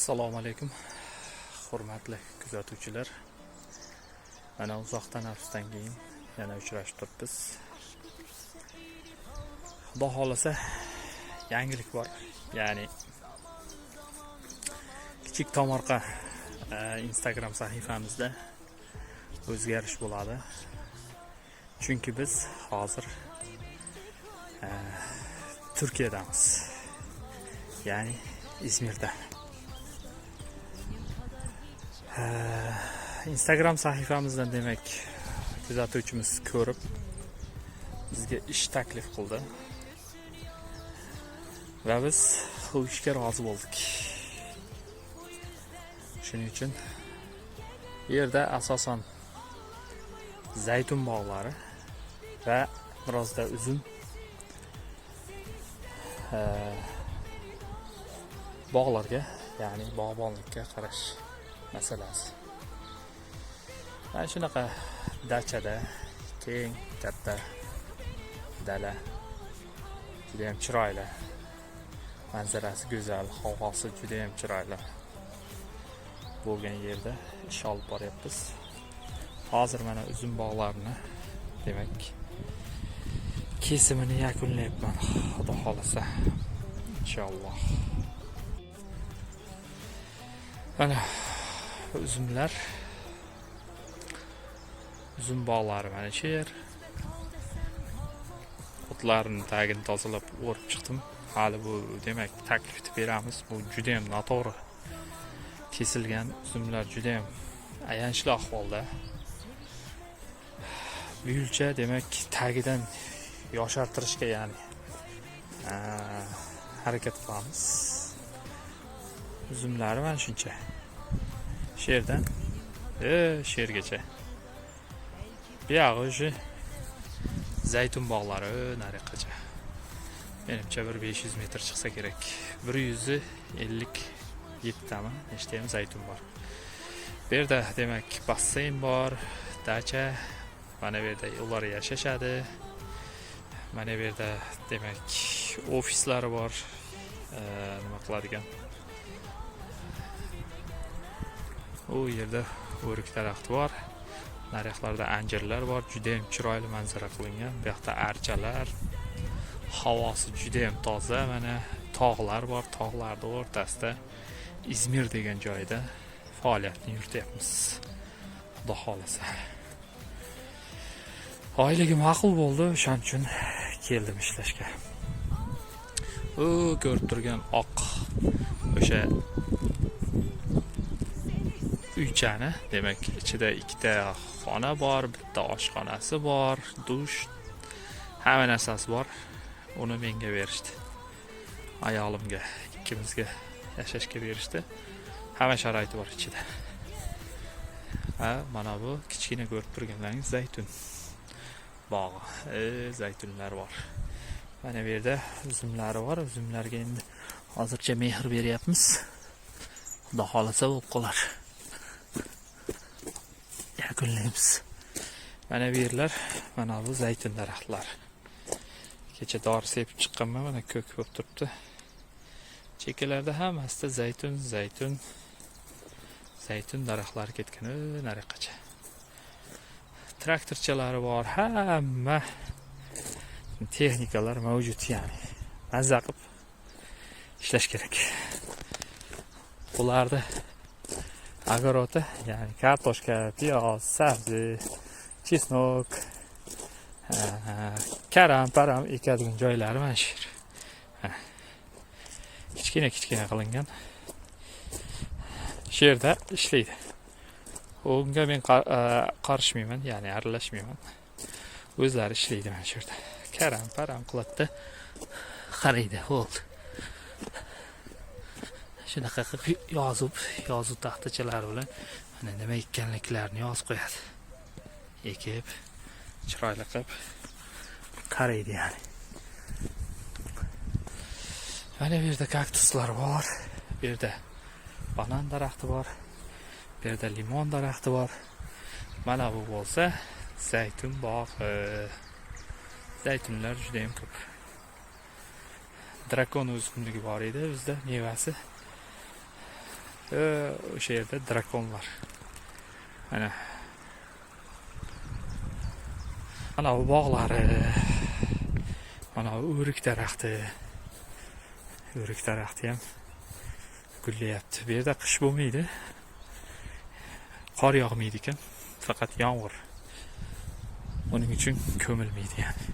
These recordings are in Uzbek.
Assalomu alaykum, hurmatli kuzatuvchilar. Mana uzoq tanaffusdan keyin yana uchrashib turibmiz. Xudo xolasa yangilik bor. Ya'ni kichik tomorqa Instagram sahifamizda o'zgarish bo'ladi. Chunki biz hozir Turkiyadamiz. Ya'ni İzmir'de. Instagram sahifamizdan demek kuzatuvchimiz ko'rib bizga ish taklif qildi va biz bu ishga rozi bo'ldik. Shuning uchun bu yerda asosan zaytun bog'lari va birozda uzum bog'larga, ya'ni bog'bonlikka qarash masalasi. Mana shunaqa dachada keng katta dala, juda ham chiroyli, manzarasi go'zal, havosi juda ham chiroyli bo'lgan yerda ish olib boryapmiz. Hozir mana uzum bog'larini demak kesimini yakunlayapman, xudo xolasa inshaalloh. Mana uzumlar, uzum bog'lari mana shu yer. O'tlarini tagini tozalab o'rib chiqdim. Hali bu demak taklifni beramiz. Bu juda ham noto'g'ri kesilgan uzumlar, juda ham ayanchli ahvolda. Buyulcha demak tagidan yoshartirishga, ya'ni harakat qilamiz. Uzumlari mana shuncha. Sherdan shergacha. Bu yog'i zaytun bog'lari nariqacha. Menimcha 500 metr chiqsa kerak. 157 tami nechta ham zaytun bor. Bu yerda demak basseyn bor, dacha. Mana bu yerda ular yashashadi. Mana bu yerda demak ofislari bor. Nima qiladigan? U yerda o'rik daraxti bor. Naryoqlarda anjirlar bor, juda ham chiroyli manzara qilingan. Bu yoqda archalar, havosi juda ham toza. Mana tog'lar bor, tog'larning o'rtasida İzmir degan joyda faoliyatni yurityapmiz. Xudo xolasa. Oilaga ma'qul bo'ldi, o'shaning uchun keldim ishlashga. U ko'rib turgan oq o'sha uychani, demak ichida ikkita xona bor, bitta oshxonasi bor, dush, hamma narsasi bor. Uni menga berishdi. Ayolimga, ikkimizga yashashga berishdi. Hamma sharoiti bor ichida. Mana bu kichkina ko'rib turganlaringiz zaytun bog'i. Zaytunlar bor. Mana bu yerda uzumlari bor. Uzumlarga endi hozircha mehr beryapmiz. Xudo xolasa bo'lib qolar. Yakunlaymiz. Mana bu yerlar, mana bu zaytun daraxtlari. Kecha dori sepib chiqqanman, mana ko'k bo'lib turibdi. Chekkalarda hammasida zaytun daraxtlari ketgan, nariqacha. Traktorchalari bor, hamma texnikalar mavjud, ya'ni mazza qilib ishlash kerak. Ularda огорода, ya'ni kartoshka, piyoz, sabzi, chesnok, karam ekadigan joylari mana shu yer. Kichkina qilingan. Shu yerda ishlaydi. Unga men qarshmayman, ya'ni aralashmayman. O'zlari ishlaydi mana shu yerda. Karam qiladi, qaraydi, bo'ldi. Shunaqa qilib yozuv taxtachalari bilan mana nima ekanliklarini yozib qo'yadi. Ekib, chiroyli qilib qaraydi, ya'ni. Mana bu yerda kaktuslar bor, bu yerda banan daraxti bor, bu yerda limon daraxti bor. Mana bu bo'lsa zaytun bog'i. Zaytunlar juda ham ko'p. Drakon o'simligi bor edi bizda, mevasi. O'sha yerda drakonlar. Mana bu bog'lari, mana bu o'rik daraxti. O'rik daraxti ham gullayapti. Bu yerda qish bo'lmaydi. Qor yog'maydi ekan, faqat yomg'ir. Uning uchun ko'milmaydi yani.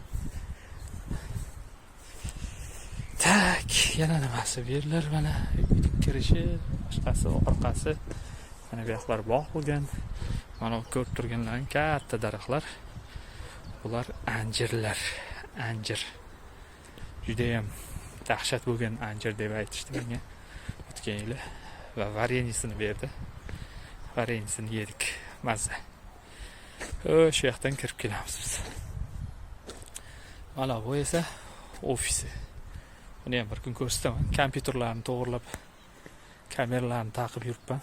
Tak, yana nimasi bu yerlar mana kirishi, boshqasi, orqasi. Mana bu yoqlar bog' bo'lgan. Mana ko'rib turganlaring katta daraxtlar. Bular anjirlar. Anjir. Juda ham dahshat bo'lgan anjir deb aytishdi menga o'tgan yili va varenisini berdi. Varenisini yedik. Mazza. O'sha yoqdan kirib kelamiz biz. Mana bu esa ofisi. Buni ham bir kun ko'rsataman. Kompyuterlarni to'g'rilab, kameralarni taqib yuribman.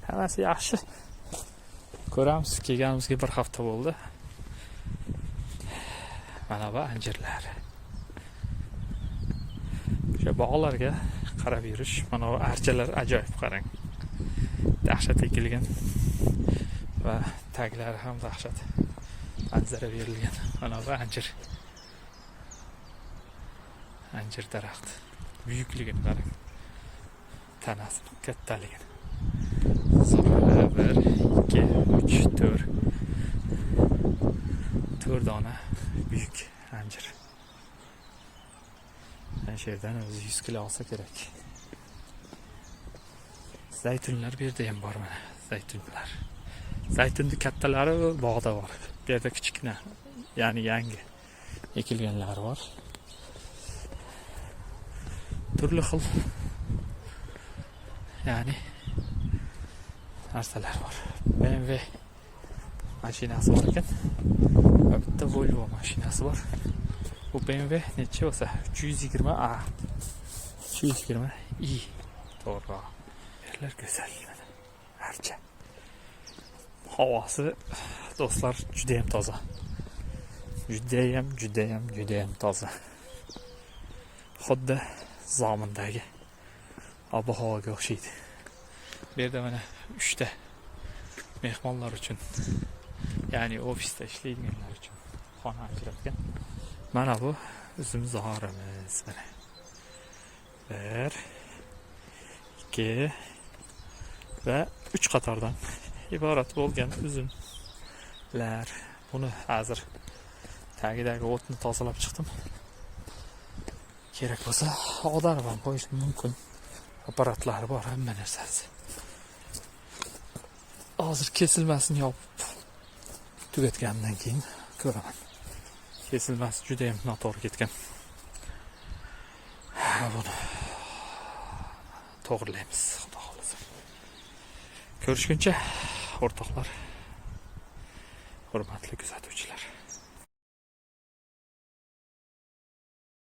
Hammasi yaxshi. Ko'ramiz, kelganimizga bir hafta bo'ldi. Mana bu anjirlar. O'sha bog'larga qarab yurish, mana bu archalar ajoyib, qarang. Dahshat ekilgan va taglari ham dahshat. Manzara berilgan. Mana bu anjir. Anjir daraxti. Buyukligini qarang. Tanasi kattaligini. 1, 2, 3, 4. 4 dona büyük anjir. Anjirdan o'zi 100 kilo olsa kerak. Zaytunlar bu yerda ham bor mana, zaytunlar. Zaytunni kattalari bog'da bor. Bu yerda kichikna, ya'ni yangi ekilganlari bor. Turli xil ya'ni narsalar bor. BMW mashinasi bor ekan. Va bitta Volvo mashinasi bor. Bu BMW necha bo'lsa? 320A. 320i. To'g'ri. Yerlar go'zal mana. Archa. Havosi do'stlar juda ham toza. Juda ham toza. Xuddi Zomindagi ob-havoga o'xshaydi. Bu yerda mana 3 ta mehmonlar uchun, ya'ni ofisda ishlaydiganlar uchun xona ajratgan. Mana bu uzumzorimiz mana. 1, 2 va 3 qatordan iborat bo'lgan uzumlar. Buni hozir tagidagi o'tni tozalab chiqdim. Kerak bo'lsa ag'darib ham qo'yish mumkin. Apparatlari bor, hamma narsasi. Hozir kesilmasini yopib tugatgandan keyin ko'raman. Kesilmasi juda ham noto'g'ri ketgan. Buni to'g'rilaymiz, xudo xolasa. Ko'rishguncha o'rtoqlar, hurmatli kuzatuvchilar.